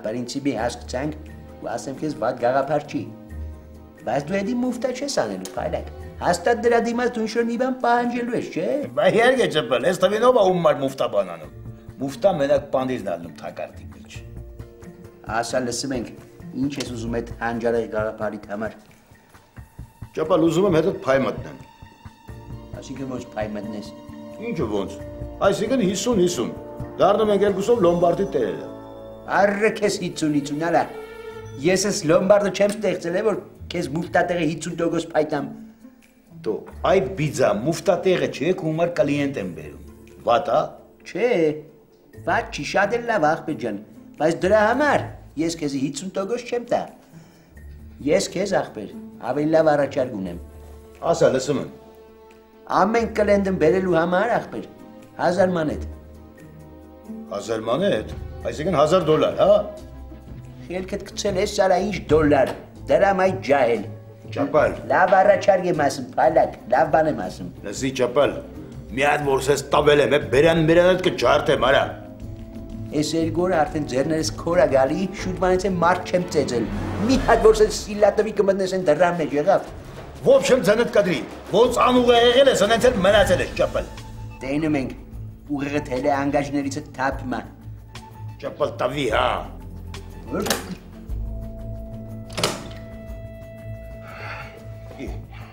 պրինցիպի հասկացանք ու ասեմ քեզ վատ գաղափար չի։ Բայց դու էդի մուֆտա չես անելու, փայլակ։ Հաստատ դրա դիմաց դու ինչ-որ մի բան պահանջելու ես, չէ՞։ Բա իհարկե ճպել, ես տվինով ա ում մար մուֆտա բան անում։ Մուֆտա մենակ պանդիրն ալնում թակարդի մեջ։ Ասա լսում ենք, ինչ ես ուզում այդ հանջարեղ գաղափարիդ համար։ Ճապալ ուզում եմ հետդ փայ մտնեմ։ Այսինքն ոնց փայ մտնես։ Ինչը ոնց։ Այսինքն 50-50։ Դառնում ենք երկուսով լոմբարդի տերերը։ Առը քեզ 50-50 ալա։ Ես ես լոմբարդը չեմ ստեղծել է, որ քեզ մուֆտատեղը 50% փայտամ։ Դու այ բիձա մուֆտատեղը չէ, կումար կլիենտ եմ բերում։ Վատ է։ Չէ։ Վատ չի, շատ էլ լավ աղբեր ջան, բայց դրա համար ես քեզ 50% չեմ տա։ Ես քեզ աղբեր ավելի լավ առաջարկ ունեմ։ Ասա լսում եմ։ Ամեն կլենդն բերելու համար աղբեր 1000 մանետ։ 1000 մանետ, այսինքն $1000, հա։ Խելքդ գցել ես սարա ինչ դոլար, դրամ այդ ջահել։ Ճապալ։ Լավ առաջարկ եմ ասում, փայլակ, լավ բան եմ ասում։ Լսի ճապալ, մի հատ որ ես տավել եմ, բերանդ կջարդեմ, արա։ Ես երկու օր արդեն ձեռներս քորա գալի, շուտ բանից եմ մարդ չեմ ծեծել։ Մի հատ որ ես սիլատովի կմտնես են դռան մեջ եղավ։ Ոբշեմ ձենդ կդրի, ոնց անուղը եղել ես, անենց էլ մնացել ես, ճապալ։ Տենում ենք, ուղեղը թելե անգաժներիցը թափմա։ Ճապալ տավի, հա։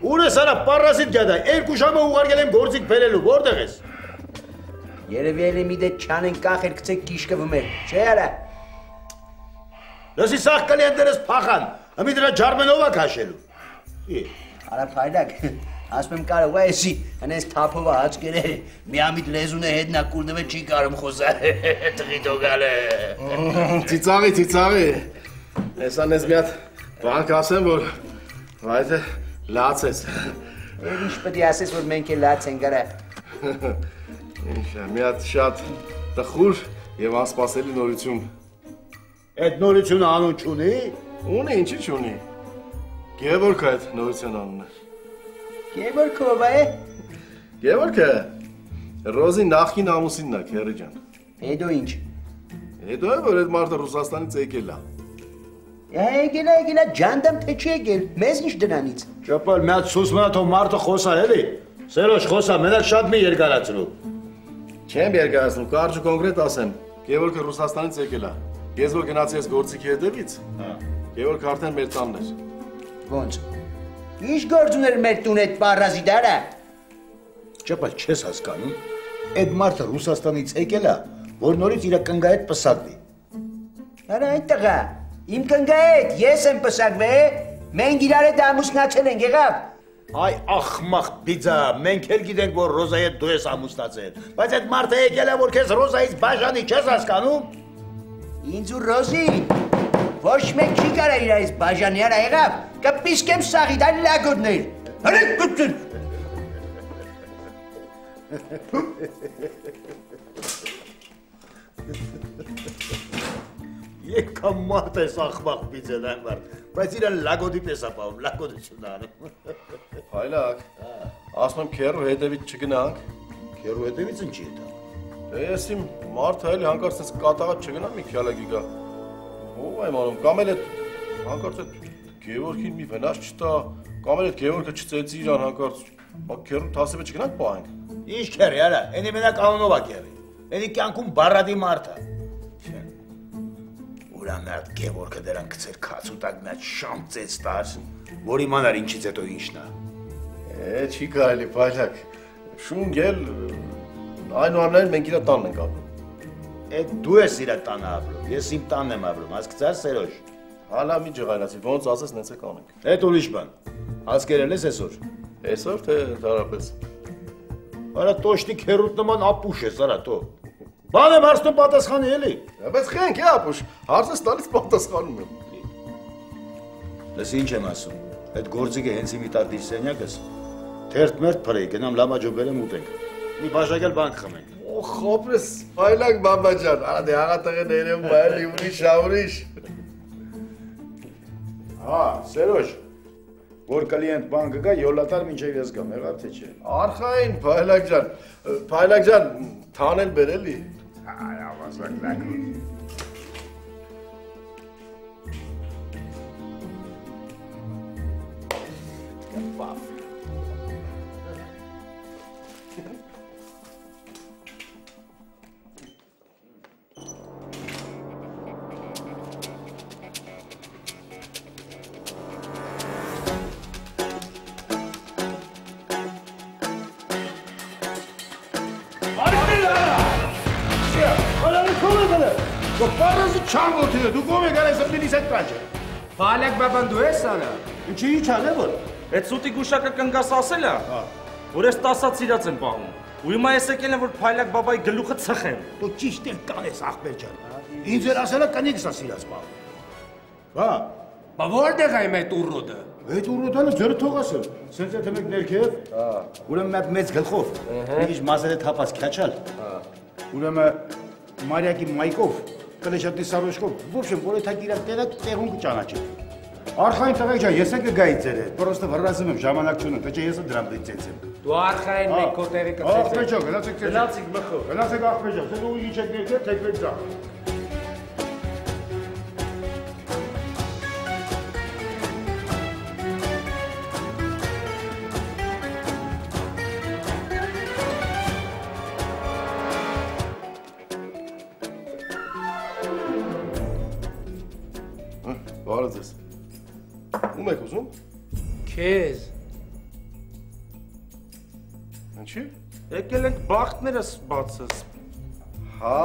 Ուր ես արա, պարասիտ գյադա, երկու ժամը ուղարկել եմ գործիք բերելու, որտեղ ես։ Երևի էլ մի դե չանեն կախել կցեք կիշկվում է, չէ արա։ Լսի սաղ կլիենտերս փախան, հմի դրա ջարմենով ա քաշելու։ Արա փայլակ, ասում եմ կարող է էսի, հնես թափով աչկեր է, միամիտ լեզուն է հետնա կուրնվե չի կարում խոսալ, տղի տոգալ է։ Ծիծաղի, հեսան ես մի հատ բանք ասեմ, որ այդ է լաց ես։ Ինչ պետի ասես, որ մենք է լաց ենք արա։ Ինչ է, մի հատ շատ տխուր և անսպասելի նորություն։ Այդ նորությունը անուն չունի։ Ունի, ինչի չունի։ Գևորգը այդ նորության անուն է։ Գևորգը ով է։ Գևորգը Ռոզի նախկին ամուսինն է, քեռի ջան։ Հետո ինչ։ Հետո է, որ այդ մարդը Ռուսաստանից եկել է։ Եկել է, ջանդամ թե չի եկել, մեզ ինչ դրանից։ Ճապալ, մի հատ սուս մնա թող մարդը խոսա, էլի։ Սերոշ խոսա, մենակ շատ մի երկարացրու։ Չեմ երկարացնում, կարճ ու կոնկրետ ասեմ։ Գևորգը Ռուսաստանից եկել է։ Ես որ գնացի ես գործիքի հետևից, Գևորգը արդեն մեր տանն էր։ Ոնց։ Ինչ գործ ուներ մեր տուն այդ պարազի դարա։ Ճապալ, չես հասկանում։ Այդ մարդը Ռուսաստանից եկել է, որ նորից իր կնգայետ պսակվի։ Արա այդ տղա, իմ կնգայետ, ես եմ պսակվել, մենք իրար հետ ամուսնացել ենք, եղավ։ Այ ախմախ բիձա, մենք էլ գիտենք, որ Ռոզայի հետ դու ես ամուսնացել, բայց այդ մարդը եկել է, որ քեզ Ռոզայից բաժանի, չես հասկանում։ Ինձ ու Ռոզի, ոչ մեկ չի կարա իրարից բաժանի, արա եղավ, կպիսկեմ սաղի, դա լագոդներ, հրեք կծր։ Եկամ մարդ ես ախմախ բիձել այն մարդ, բայց իրան լագոդի պես ապավում, լագոդություն անում։ Հայլակ, ասում եմ քերու հետևից չգնանք։ Քերու հետևից ինչի հետ է։ Դե ես իմ մարդը էլի հանկարծ ես կատաղած չգնա մի քյալագի գա։ Ով եմ անում, կամ էլ այդ հանկարծ այդ Գևորգին մի վնաս չտա, կամ էլ այդ Գևորգը չծեցի իրան հանկարծ, բա քերու թասիվը չգնանք պահենք։ Ինչ քերի, արա, էնի մենակ անունով ա քերի, էնի կյանքում բարադի մարդ է։ Ուրան այդ Գևորգը դրան գցեր քացու տակ մի հատ շամ ծեց տար, որ իմանար ինչից հետո ինչն է։ Չի կարելի, փայլակ, շունգ էլ, այնուամենայնիվ մենք իրա տանն ենք ապրում։ Էդ դու ես իրա տանը ապրում, ես իմ տանն եմ ապրում, հասկացար Սերոժ։ Հալա մի ջղայնացի, ոնց ասես նենց եք անենք։ Էդ ուրիշ բան, հասկերել ես այսօր։ Այսօր թե ընդհանրապես։ Արա տոշտի քերուտ նման ապուշ ես, արա տո։ Բան եմ հարցնում պատասխանի էլի։ Բայց խենք է ապուշ, հարցս տալիս պատասխանում եմ։ Լսի ինչ եմ ասում, այդ գործիքը հենց իմի տատիր սենյակս, թերթ-մերթ փրեի, գնամ լամաջով բերեմ ուտենք, մի բաժակել բանք խմենք։ Օխ, խոպրես, փայլակ բաբա ջան, արա դե աղատեղը ներեմ բայելի ուրիշ։ Հա, Սերոժ, որ կլիենտ բան կգա, յոլատար մինչև ես գամ, եղավ թե չէ։ Արխային, փայլակ ջան, թանել բերելի։ Այ ավազակ լագ։ Դու կողմ եք արես ըպնինիս հետ կանջը։ Բալակ բաբան դու ես անա։ Ինչի ինչ ան է որ։ Այդ սուտի գուշակը կնգաս ասել է, որ ես 10-ած սիրած եմ պահում։ Ու հիմա ես եկել եմ, որ Փայլակ բաբայի գլուխը ծխեմ։ Դու ճիշտ էլ կանես ախպեր ջան։ Ինձ էր ասելը կնիկս է սիրած պահում։ Հա։ Բա որտեղ է իմ այդ ուռոդը։ Այդ ուռոդանը ձերը թող ասել։ Սենց է թմեք ներքև։ Ուրեմն մեծ գլխով։ Մի քիչ մազերը թափած քաչալ։ Ուրեմն Մարիակի մայկով, կլեշատի սարոշկով, в общем, որ եթե իրար տեղում կճանաչի։ Արխային տղեկ ջան, ես էլ կգայի ձեր հետ, պրոստը վռազում եմ, ժամանակ չունեմ, թե չէ ես էլ դրան բեցեցեմ։ Դու արխային մեկ քո տեղի կծեցես։ Ախպեր ջան, գնացեք ձեր։ Գնացիք մխո։ Գնացեք ախպեր ջան, դու ինչ եք ներքև, թեքվեք ձախ։ Բարև ձեզ։ Ում եք ուզում։ Քեզ։ Ինչի։ Եկել ենք բախտներս բացս։ Հա,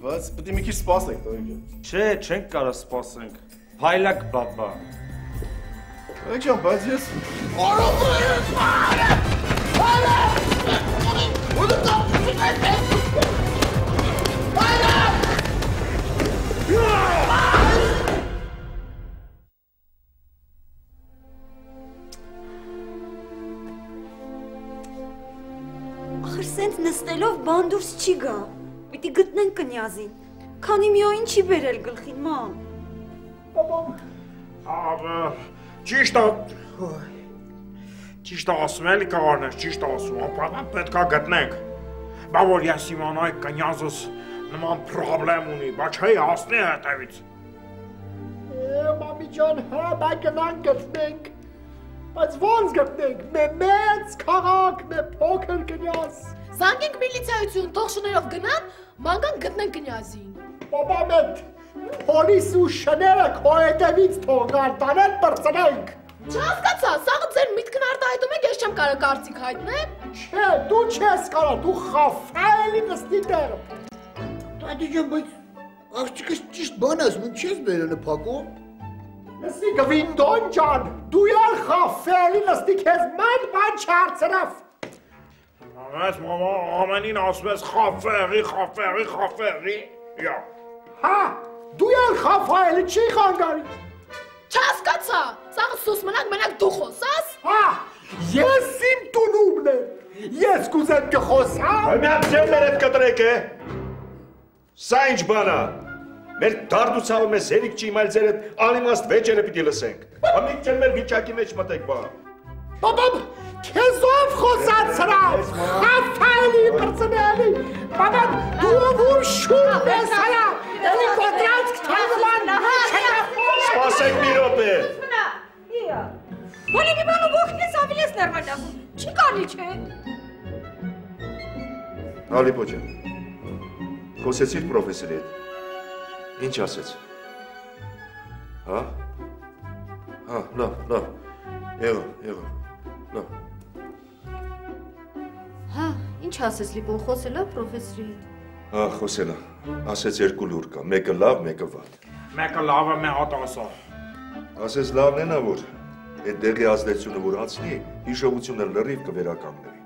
բայց պետք է մի քիչ սպասենք, տղեկ ջան։ Չէ, չենք կարող սպասենք։ Փայլակ բաբա։ Տղեկ ջան, բայց ես Ախր սենց նստելով բան դուրս չի գա, պիտի գտնենք կնյազին, քանի միայն չի բերել գլխին, ման։ Ճիշտ ասում էլի կաղարներ, ճիշտ ասում, ապա պետք է գտնենք, բա որ ես իմանայի կնյազս նման պրոբլեմ ունի, բա չէի ասնի հետևից։ Մամի ջան, հա, բա գնանք գտնենք, բայց ոնց գտնենք, մեծ քաղաք, փոքր կնյազ։ Զանգենք միլիցիայություն, թող շներով գնան, ման գտնենք կնյազին։ Բաբա մետ, պոլիս ու շները քո հետևից թողան, տանել պրծնենք։ Չհասկացա, սաղը ձեր միտքն արտահայտում եք, ես չեմ կարող կարծիք հայտնեմ։ Չէ, դու չես կարող, դու խաֆա էլի նստի տեղը։ Տատի ջան, բայց աղջիկս ճիշտ բան ասում, չես բերանը փակում։ Լսի գվինդոն ջան, դու ել խաֆա էլի նստի քեզ ման չարցրավ։ Այս մամա ամենին ասում ես խաֆեղի, յա։ Հա, դու ել խաֆա էլի չի խանգարի։ Չհասկացա, սաղը սուս մնակ դու խոսաս։ Հա, ես իմ տունումն եմ, ես կուզեմ կխոսամ։ Միակ ձեր մեր հետ կտրեք է։ Սա ինչ բան է։ Մեր դարդուցավը մեզ հերիք չի իմալ ձեր հետ անիմաստ վեճերը պիտի լսենք։ Ամիք չեն մեր վիճակի մեջ մտեք բա։ Բաբամ, քեզով խոսացրավ, խաֆայլի պրծնելի, բաբամ, դու ում շուր ես հալա, էլի կոտրած կթանման, Սպասեք մի րոպե։ Բոլիկի բանու ողքն ես ավելի ես ներմատախում, չի կարնի չէ։ Ալիպո ջան, խոսեցիր պրոֆեսորի հետ, ինչ ասեց։ Հա, լավ, եղավ, լավ։ Հա, ինչ ասես լիպոն խոսելա պրոֆեսորի հետ։ Հա, խոսելա, ասեց երկու լուր կա, մեկը լավ, մեկը վատ։ Մեկը լավը մի հատ ասա։ Ասես լավն են որ այդ դեղի ազդեցությունը որ անցնի, հիշողությունը լրիվ կվերականգնվի։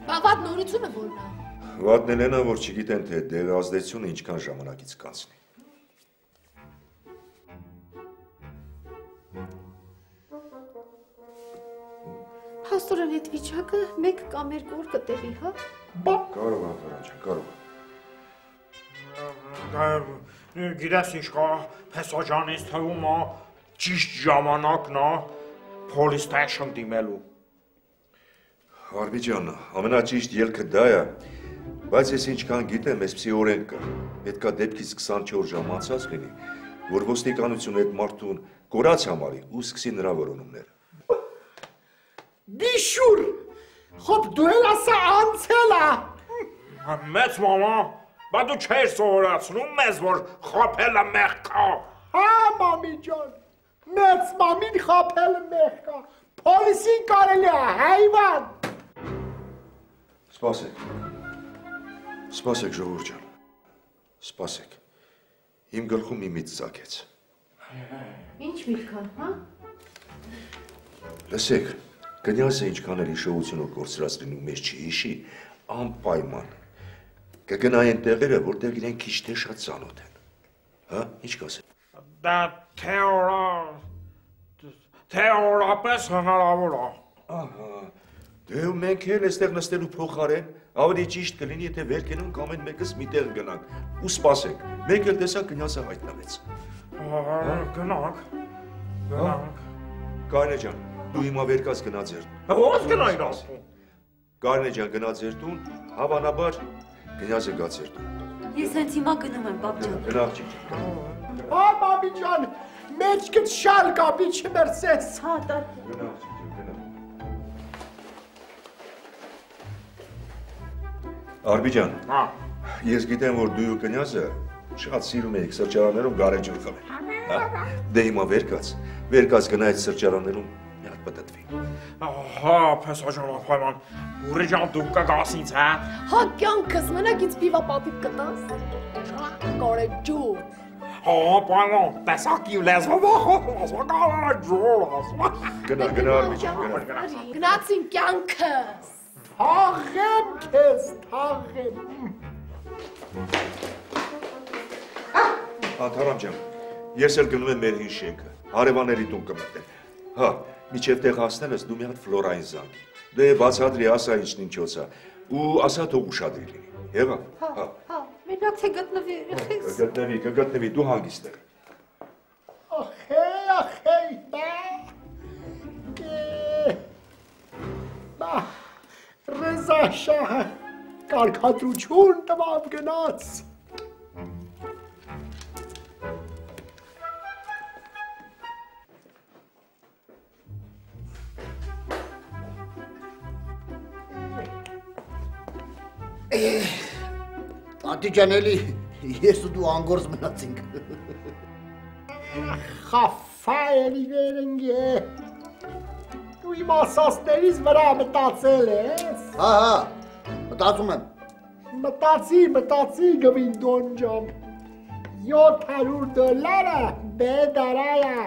Բա վատ նորությունը որն է։ Վատն էլ են որ չգիտեն թե դեղի ազդեցությունը ինչքան ժամանակից կանցնի։ Փաստորեն այդ վիճակը մեկ կամ երկու օր կտեղի, հա։ Կարող է, Ֆրանջան, կարող է։ Գիտես ինչ կա, Փեսոջանից թվում է ճիշտ ժամանակն է police station դիմելու։ Արբի ջան, ամենաճիշտ ելքը դա է, բայց ես ինչքան գիտեմ, այսպիսի օրենք կա, պետք է դեպքից 24 ժամ անցած լինի, որ ոստիկանությունը այդ մարդուն կորած համարի ու սկսի նրա որոնումները։ Բիշուր, խոբ դու էլ ասա անցելա։ Մեծ մամա, բա դու չես սովորացնում մեզ, որ խաբելը մեղք կա։ Հա, մամի ջան, մեծ մամին խաբելը մեղք կա, պոլիսին կարելի է, հայվան։ Սպասեք ժողովուրդ ջան, սպասեք, իմ գլխում մի միտք ծագեց։ Ինչ միտքան, հա? Լսեք, կնյազը ինչքան էլ հիշողությունով կորցրած լինում մեզ չի հիշի, անպայման կգնա այն տեղերը, որտեղ իրեն քիչ թե շատ ծանոթ են։ Հա, ինչ կասեք։ Դա թեորապես հնարավոր է։ Ահա, դե մենք էլ այստեղ նստելու փոխարեն ավելի ճիշտ կլինի, եթե վեր կենանք ամեն մեկս մի տեղ գնանք ու սպասենք։ Մեկ էլ տեսա կնյազը հայտնվեց։ Գնանք։ Կարինե ջան, դու հիմա վեր կաց գնա ձեր տուն։ Ո՞վ գնայր ասում։ Կարինե ջան, գնա ձեր տուն, հավանաբար կնյազը գա ձեր տուն։ Ես հենց հիմա գնում եմ, բաբ ջան։ Գնա աղջիկ ջան։ Հա, մամի ջան, մեջքդ շալ կապի չմերսես։ Հա, տա։ Գնա աղջիկ ջան, գնա։ Արբի ջան, ես գիտեմ, որ դու ու կնյազը շատ սիրում եք սրճարաններում գարեջուր խմել։ Դե հիմա վեր կաց գնա այդ սրճարաններում մի հատ պտտվի։ Հա, փեսաժան ապայման, ուրի ջան դու կգաս ինձ, հա։ Հա, կյանքս մենակ ինձ պիվապատիկ կտաս։ Գարեջուր։ Հա, պայման, տեսակ իմ լեզվով ասма գարեջուր ասма։ Գնա, Արբի ջան, գնա։ Գնացին կյանքս։ Թաղեմ քեզ, թաղեմ։ Անդարամ ջան, ես էլ գնում եմ մեր հին շենքը, հարևանների տուն կմտնեմ։ Հա, միջև տեղ հասնելս դու մի հատ Ֆլորային զանգի։ Դե բացատրի, ասա ինչն ինչոց է, ու ասա թող ուշադրի լինի։ Եղավ։ Հա։ Մենակ թե գտնվի երեխեքս։ Կգտնվի, դու հանգիստ եղ։ Ախեյ, բա, Ռեզա շահը կարգադրություն տվավ գնաց։ Տատի ջան էլի, ես ու դու անգործ մնացինք։ Խաֆա էլի վերնգ է։ Դու իմ ասասներից վրա մտացել ես։ Հա, մտածում եմ։ Մտացի գվինդոն ջան։ $700 բեդարայա։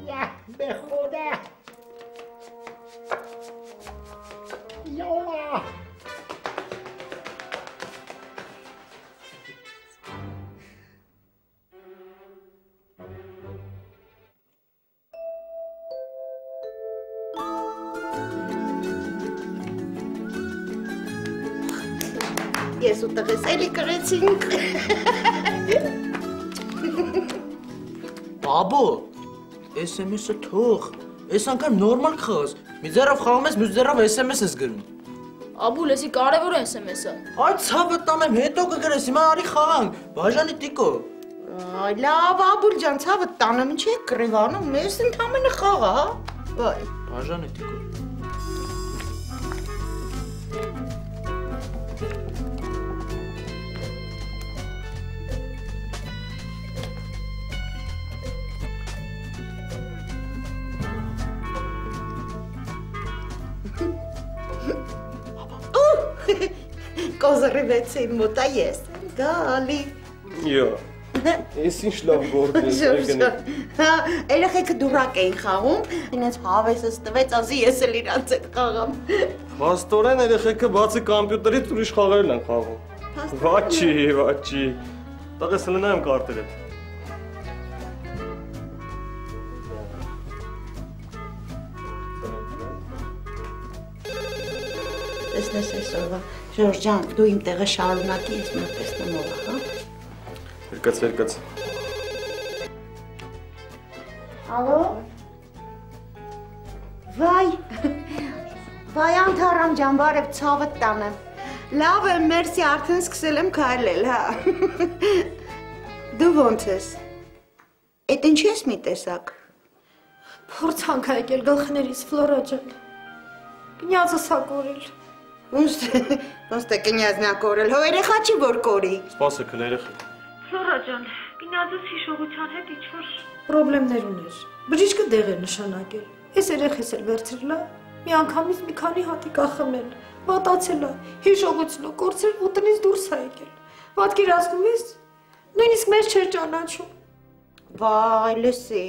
Я бехода. Yola. Ես ու տղես էլի կրեցինք։ Բաբո, SMS-ը թող, ես անգամ նորմալ խաղաս, մի ձեռով խաղում ես, մյուս ձեռով SMS ես գրում։ Աբու, լեսի կարևոր է SMS-ը։ Այդ ցավը տանեմ, հետո կգրես, հիմա արի խաղանք, բաժանի տիկո։ Լավ, Աբուլ ջան, ցավը տանեմ, ինչ եք կռիվանում, ես ընդամենը խաղա, հա։ Վայ։ Բաժանի տիկո։ Կոզրիվեցի մոտա ես, գալի։ Յո, ես ինչ լավ գործ ես եկնի։ Հա, երեխեքը դուրակ էին խաղում, ինձ հավեսս տվեց, ասի ես էլ իրանց հետ խաղամ։ Փաստորեն երեխեքը բացի կամպյուտերից ուրիշ խաղերն են խաղում։ Վաչի, տղես լնայեմ կարտեր հետ։ Տեսնես այսօրվա, Ժորժ ջան, դու իմ տեղը շարունակի, ես մենք տեսնեմ ով է, հա։ Վերկաց։ Ալո։ Վայ Անթարամ ջան, բարև ցավը տանեմ։ Լավ եմ, մերսի, արդեն սկսել եմ քայլել, հա։ Դու ոնց ես։ Էդ ինչ ես մի տեսակ։ Փորձանք ա եկել գլխներից Ֆլորա ջան։ Կնյազս ա կորել։ Ոնց թե կնյազն ա կորել, հո երեխա չի որ կորի։ Սպասեք երեխեք։ Ֆլորա ջան, կնյազս հիշողության հետ ինչ-որ պրոբլեմներ ուներ։ Բժիշկը դեղ է նշանակել։ Ես երեխես էլ վերցրելա, մի անգամից մի քանի հատիկ ա խմել, մատացել ա, հիշողությունը կորցրել ու տնից դուրս ա եկել։ Պատկերացնում ես, նույնիսկ մեզ չէր ճանաչում։ Վայ, լսի։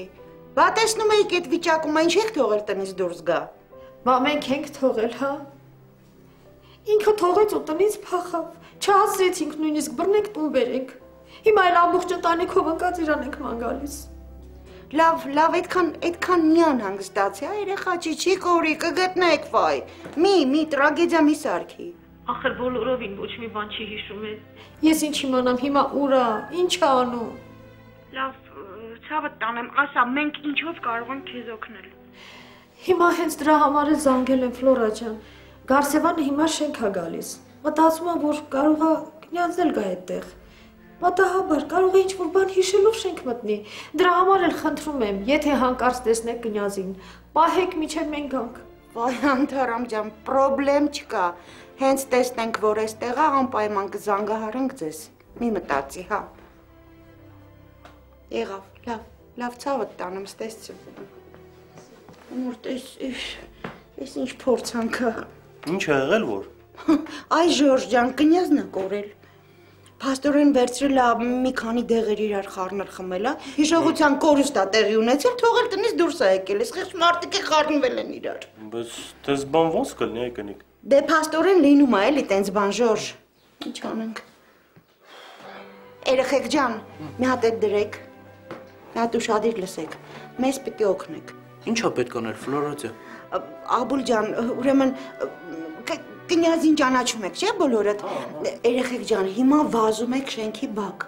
Բա տեսնում էիք այդ վիճակում ինչ եք թողել տնից դուրս գա։ Բա մենք ենք թողել, հա։ Ինքը թողեց ու տնից փախավ։ Չհասցրեցինք նույնիսկ բռնենք տուն բերենք։ Հիմա էլ ամբողջ ընտանիքով ընկած իրան ենք ման գալիս։ Լավ, այդքան մի անհանգստացի, երեխա չի կորի, կգտնեք, վայ։ Մի տրագեդիա մի սարքի։ Ախր բոլորովին ոչ մի բան չի հիշում է։ Ես ինչ իմանամ հիմա ուր ա, ինչ ա անում։ Լավ, ցավը տանեմ, ասա, մենք ինչով կարող ենք քեզ օգնել։ Հիմա հենց դրա համար էլ զանգել եմ Ֆլորա ջան։ Գարսևանը հիմա շենք ա գալիս։ Մտածում եմ, որ կարող ա կնյազն էլ գա այդտեղ։ Պատահաբար կարող է ինչ-որ բան հիշելով շենք մտնի։ Դրա համար էլ խնդրում եմ, եթե հանկարծ տեսնեք կնյազին, պահեք մինչև մենք գանք։ Վայ, Անթարամ ջան, պրոբլեմ չկա։ Հենց տեսնենք, որ այստեղ ա, անպայման կզանգահարենք ձեզ։ Մի մտածի, հա։ Եղավ, լավ, ցավը տանեմ, ստեսություն։ Մորտ, ես ինչ փորձանք ա։ Ինչ ա եղել որ։ Այ Ժորժ ջան, կնյազն ա կորել։ Փաստորեն վերցրել ա մի քանի դեղեր իրար խառնել խմելա, հիշողության կորուստ ա տեղի ունեցել, թողել տնից դուրս ա եկել, այս խեղճ մարդիկ խառնվել են իրար։ Բայց դες բան ոնց կլինի այ կնիկ։ Դե փաստորեն լինում ա էլի տենց բան Ժորժ։ Ինչ անենք։ Երեխեք ջան, մի հատ էդ դրեք։ Մի հատ ուշադիր լսեք։ Մեզ պիտի օգնեք։ Ինչա պետք անել Ֆլորա ջան։ Աբուլ ջան, ուրեմն կնյազին ճանաչում եք, չէ՞ բոլորդ։ Երեխեք ջան, հիմա վազում եք շենքի բակ։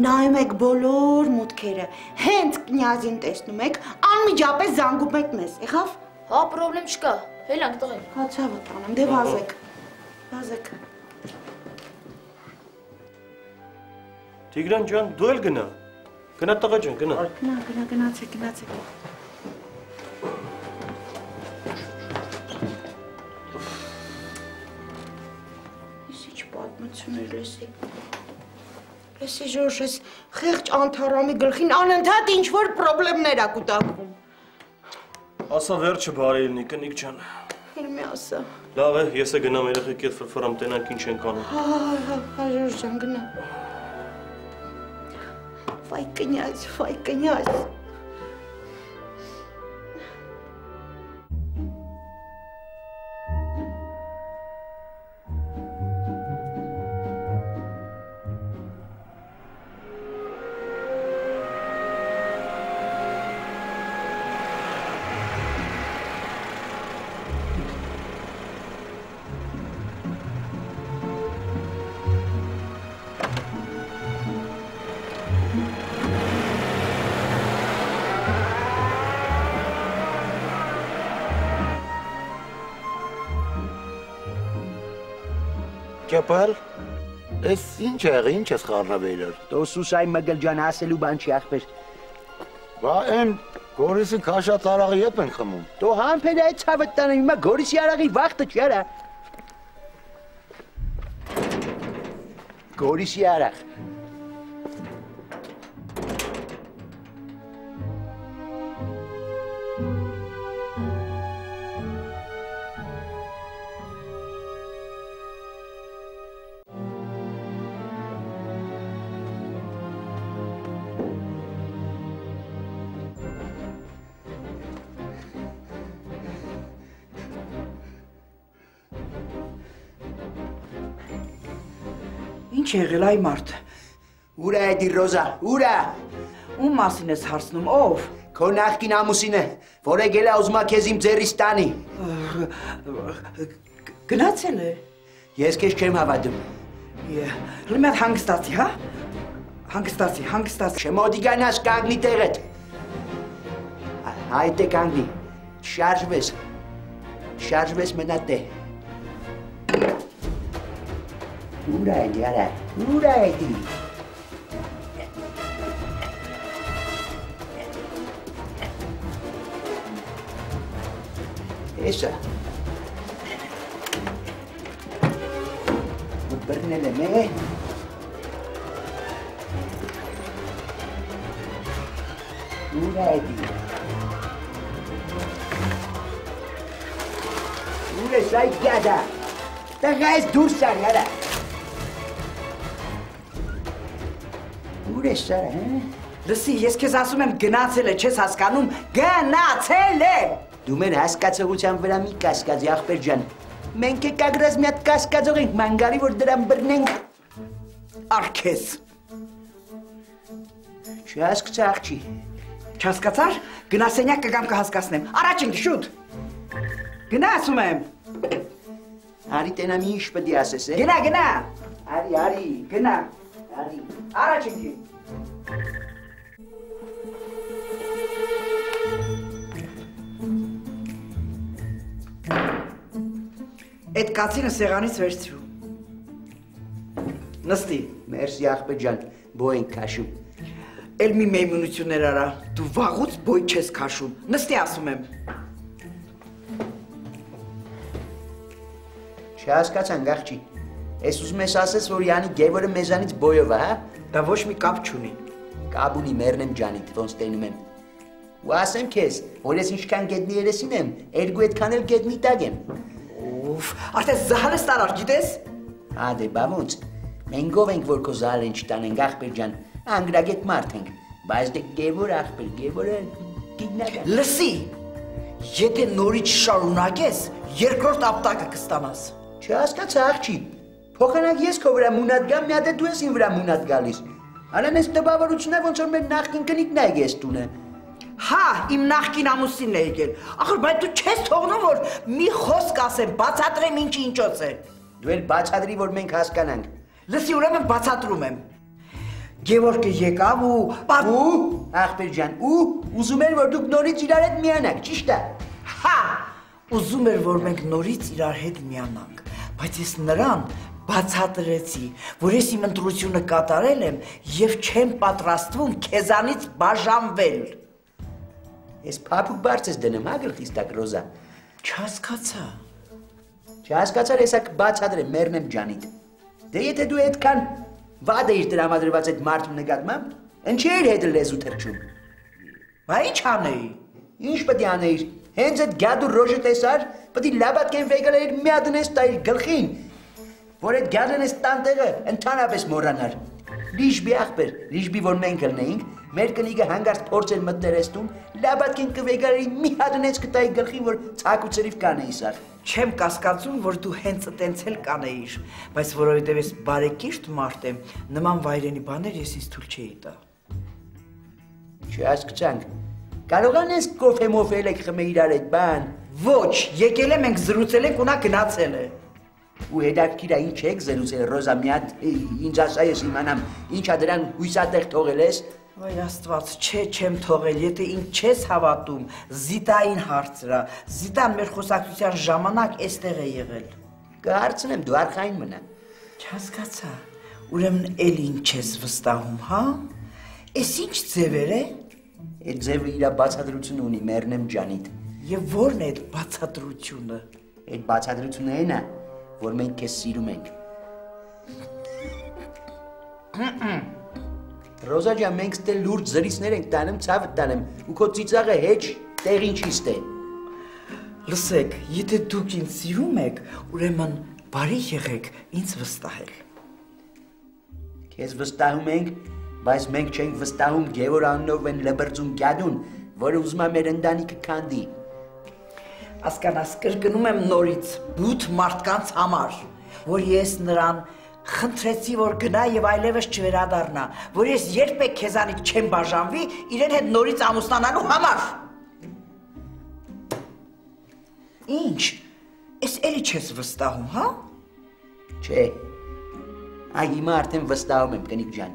Նայում եք բոլոր մուտքերը։ Հենց կնյազին տեսնում եք, անմիջապես զանգում եք մեզ։ Եղավ։ Հա, պրոբլեմ չկա։ Հելանք տղեր։ Հա, ցավը տանեմ, դե վազեք։ Վազեք։ Տիգրան ջան, դու էլ գնա։ Գնա տղա ջան, գնա։ Գնացեք։ Լսի Ժորժ, ես խեղճ Անթարամի գլխին անընդհատ ինչ-որ պրոբլեմներ ա կուտակվում։ Ասա վերջը բարի լինի, կնիկ ջան։ Էլ մի ասա։ Լավ է, ես է գնամ երեխեք հետ ֆրֆրամ տենանք ինչ ենք անում։ Հա, Ժորժ ջան, գնա։ Վայ կնյազ։ Ճապալ, ես ինչ եղի, ինչ ես խառնավերար։ Դո Սուսայ մգլ ջան ասելու բան չի ախպեր։ Բա են Գորիսի քաշած արաղի ետ են խմում։ Դո համպեր այդ ցավը տանը, հիմա Գորիսի արաղի վաղտը չի արա։ Գորիսի արաղ։ Ինչ եղել այ մարդ։ Ուր է էդի Ռոզա, ուր է։ Ում մասին ես հարցնում, ով։ Քո նախկին ամուսինը, որ եկել է ուզում քեզ իմ ձեռից տանի։ Գնացել է։ Ես քեզ չեմ հավատում։ Լի մատ հանգստացի, հա։ Հանգստացի։ Չմոդի գանաս կանգնի տեղդ։ Հայտ է կանգնի։ Շարժվես մնա տե։ Ուր է, յարա, ուր է էդի։ Էսա։ Բռնել եմ, է։ Ուր այդի։ Ուր ես այդ գադա։ Տղա ես դուրս սար, հարա։ Ուր ես սար, հա։ Լսի, ես քեզ ասում եմ գնացել է, չես հասկանում, գնացել է։ Դու մեր հասկացողության վրա մի կասկածի ախպեր ջան։ Մենք եք ագրած մի հատ կասկածող ենք մանգարի, որ դրան բռնենք։ Արքես։ Չհասկացա աղջի։ Չհասկացար, գնա սենյակ կգամ կհասկացնեմ։ Առաջ ինք շուտ։ Գնա ասում եմ։ Արի տենամ ինչ պետք է ասես, է։ Գնա, գնա։ Արի, գնա։ Արի։ Առաջ ինքի։ Այդ կացինը սեղանից վերցրու։ Նստի։ Մերսի ախպեր ջան, բոյ ենք քաշում։ Էլ մի մեյմունություններ արա, դու վաղուց բոյ չես քաշում։ Նստի ասում եմ։ Չհասկացանք աղջի։ Ես ուզում ես ասես, որ Յանի Գևորը մեզանից բոյով է, հա։ Դա ոչ մի կապ չունի։ Կապ ունի մեռնեմ ջանիդ, ոնց տենում եմ։ Ու ասեմ քեզ, որ ես ինչքան գետնի երեսին եմ, երկու այդքան էլ գետնի տակ եմ։ Ուֆ, արդեն զահալես տարար, գիտես։ Հա դե բա ոնց։ Մենք ով ենք, որ քո զահալեն չտանենք, ախպեր ջան, անգրագետ մարդ ենք, բայց դե Գևոր ախպեր, Գևորը գիտնական։ Լսի, եթե նորից շարունակես, երկրորդ ապտակը կստանաս։ Չհասկացա աղջի, փոխանակ ես քո վրա մունատ գամ, մի հատ դու ես ին վրա մունատ գալիս։ Արան ես տպավորությունն է, ոնց որ մեր նախկին կնիկն է եկես տունը։ Հա, իմ նախկին ամուսինն է եկել։ Ախր, բայց դու չես թողնում, որ մի խոսք ասեմ, բացատրեմ ինչի ինչոց է։ Դու էլ բացատրի, որ մենք հասկանանք։ Լսի, ուրեմն բացատրում եմ։ Գևորգը եկավ ու ախպեր ջան, ուզում էր, որ դուք նորից իրար հետ միանաք, ճիշտ է։ Հա, ուզում էր, որ մենք նորից իրար հետ միանանք, բայց ես նրան բացատրեցի, որ ես իմ ընտրությունը կատարել եմ եւ չեմ պատրաստվում քեզանից բաժանվել։ Ես փափուկ բարձ ես դնում, հա գլխիս տակ Ռոզա։ Չհասկացա։ Չհասկացար, հեսա կբացատրեմ մեռնեմ ջանիդ։ Դե եթե դու այդքան վատ էիր տրամադրված այդ մարդու նկատմամբ, ինչի էիր հետ լեզու թրջում։ Բա ինչ անեի։ Ինչ պետք է անեիր։ Հենց այդ գադու ռոժը տեսար, պետք է լաբատկեն վեգալեր մի ադնես տայր գլխին, որ այդ գադն ես տանտեղը ընդհանրապես մոռանար։ Լիժբի ախպեր, լիժբի որ մենք ելնեինք, մեր կնիկը հանգարց փորձեր մտներ էստում, լաբատկեն կվեգալերի մի ադնես կտայի գլխին, որ ցակուցերիվ կանեի սար։ Չեմ կասկածում, որ դու հենց այտենց էլ կանեիր, բայց որովհետև ես բարեկիրթ մարդ եմ, նման վայրենի բաներ ես ինձ թույլ չէի տա։ Չհասկացանք։ Կարողանես կոֆե մոֆել եք խմե իրար այդ բան։ Ոչ, եկել եմ ենք զրուցել ենք ու նա գնացել է։ Ու հետաքրքիր է ինչ եք զրուցել Ռոզա մի հատ ինձ ասա ես իմանամ ինչա դրան հույսատեղ թողել ես։ Ոյ Աստված, չէ, չեմ թողել, եթե ինձ չես հավատում, Զիտային հարցրա, Զիտան մեր խոսակցության ժամանակ էստեղ է եղել։ Կհարցնեմ, դու արխային մնա։ Չհասկացա, ուրեմն էլ ինչ ես վստահում, հա։ Էս ինչ ձևեր է։ Այդ ձևը իր բացատրությունը ունի մեռնեմ ջանիդ։ Եվ ո՞րն է այդ բացատրությունը։ Այդ բացատրությունը այն է, որ մենք քեզ սիրում ենք։ Ռոզա ջան, մենք ստե լուրջ զրույցներ ենք տանում, ցավը տանեմ, ու քո ծիծաղը հեչ տեղին չի ստե։ Լսեք, եթե դուք ինձ սիրում եք, ուրեմն բարի եղեք ինձ վստահել։ Քեզ վստահում ենք, բայց մենք չենք վստահում Գևոր անունով են լբրձում գյադուն, որը ուզում է մեր ընտանիքը քանդի։ Հասկանաս, կրկնում եմ նորից, բութ մարդկանց համար, որ ես նրան խնդրեցի, որ գնա եւ այլևս չվերադառնա, որ ես երբեք քեզանից չեմ բաժանվի իրեն հետ նորից ամուսնանալու համար։ Ինչ, ես էլի չես վստահում, հա։ Չէ, այ հիմա արդեն վստահում եմ կնիկ ջան,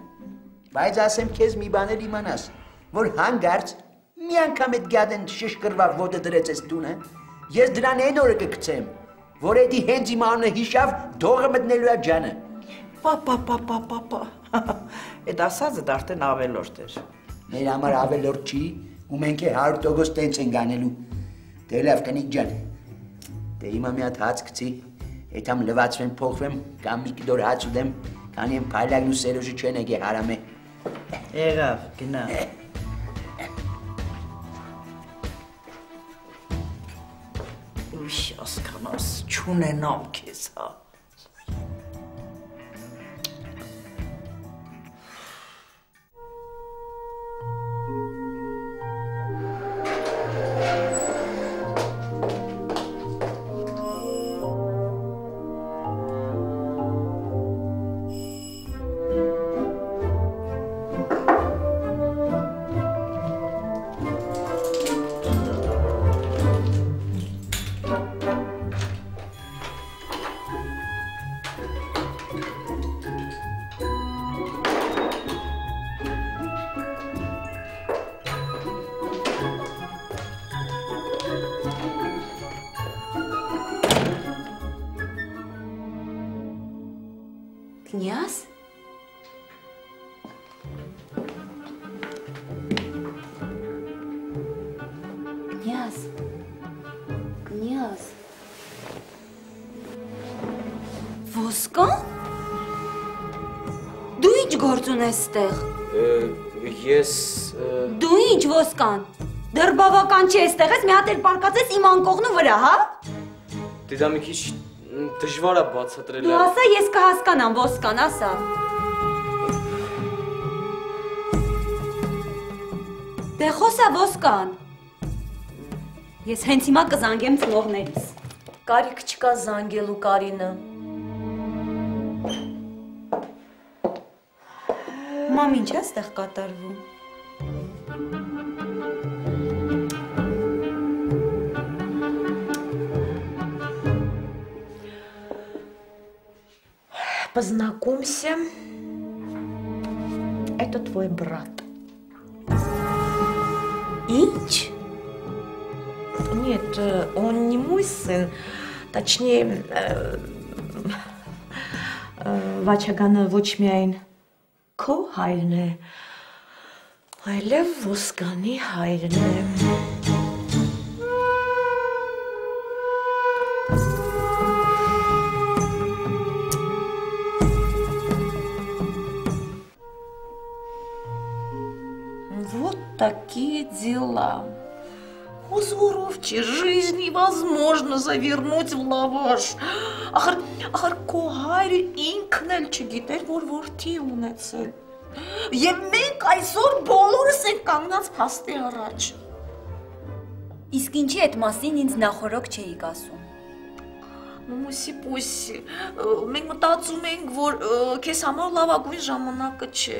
բայց ասեմ քեզ մի բան էլ իմանաս, որ հանգարց մի անգամ այդ գադեն շշկրվավ ոտը դրեց ես տունը, ես դրան այն օրը կգցեմ, որ էդի հենց իմ անունը հիշավ դողը մտնելու է ջանը։ Պա, այդ ասածը արդեն ավելորդ էր։ Մեր համար ավելորդ չի, ու մենք է 100% տենց ենք անելու։ Դե լավ կնիկ ջան, Դե հիմա մի հատ հաց գցի, եթե լվացվեմ, փոխվեմ, կամ մի կդոր հաց ուտեմ, քանի եմ փայլակն ու Սերոժը չեն եկե հարամե։ Եղավ, գնա։ Ուշ, ասկանաս, չունենամ քեզ, հա։ Կնյազ? Կնյազ, կնյազ, ոսկան? Դու ինչ գործ ունես ստեղ? Ես... Դու ինչ ոսկան? Դեռ բավական չի ստեղ ես մի հատ էլ պարկած ես իմ անկողնու վրա, հա? Դե դա մի քիչ դժվար է բացատրել։ Դու ասա, ես կհասկանամ, ոսկան, ասա։ Դե խոսա, ոսկան։ Ես հենց հիմա կզանգեմ ծնողներիս։ Կարիք չկա զանգելու Կարինը։ Մամ, ինչ է ստեղ կատարվում։ Познакомься. Это твой брат. Ինչ? Нет, он не мой сын. Точнее, Վաչագանը ոչ միայն քո հայրն է, այլև ոսկանի հայրն է։ Вот такие дела. У Суровчи жизнь невозможно завернуть в лаваш. Ախր քո հայրը ինքն էլ չգիտեր, որ որդի ունեցել։ Եվ մենք այսօր բոլորս ենք կանգնած փաստի առաջ։ Իսկ ինչի այդ մասին ինձ նախորոք չէիք ասում։ Մուսի-պուսի, մենք մտածում ենք, որ քեզ համար լավագույն ժամանակը չէ։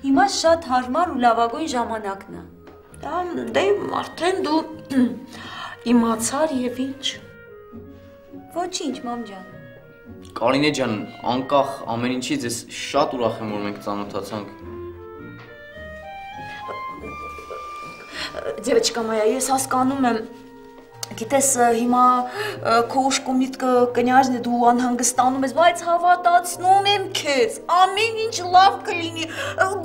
Հիմա շատ հարմար ու լավագույն ժամանակն է։ Դե արդեն դու իմացար եւ ինչ։ Ոչինչ, մամ ջան։ Կարինե ջան, անկախ ամեն ինչից ես շատ ուրախ եմ, որ մենք ծանոթացանք։ Девочка моя, ես հասկանում եմ, գիտես հիմա քո ուշք ու միտքը կնյազն է, դու անհանգստանում ես, բայց հավատացնում եմ քեզ, ամեն ինչ լավ կլինի։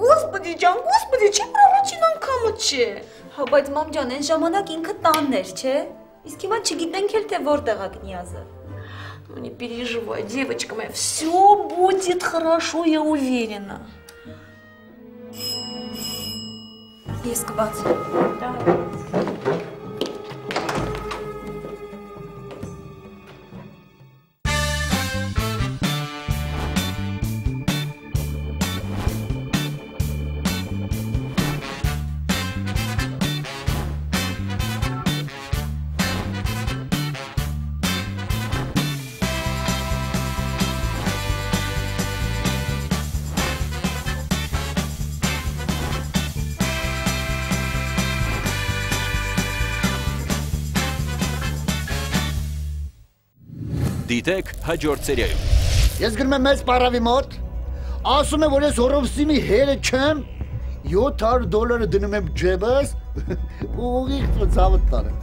Господи ջան, չի առաջին անգամը չէ։ Հա, բայց մամ ջան, այն ժամանակ ինքը տանն էր, չէ։ Իսկ հիմա չգիտենք էլ թե որտեղ է կնյազը։ Ну не переживай, девочка моя, все будет хорошо, я уверена. Ես կբացեմ։ Давай. Դիտեք հաջորդ սերիայում։ Ես գնում եմ մեծ պարավի մոտ, ասում եմ, որ ես Հորովսիմի հերը չեմ, $700 դնում եմ ջեբս, ու ուղիղ ծավտ տանը։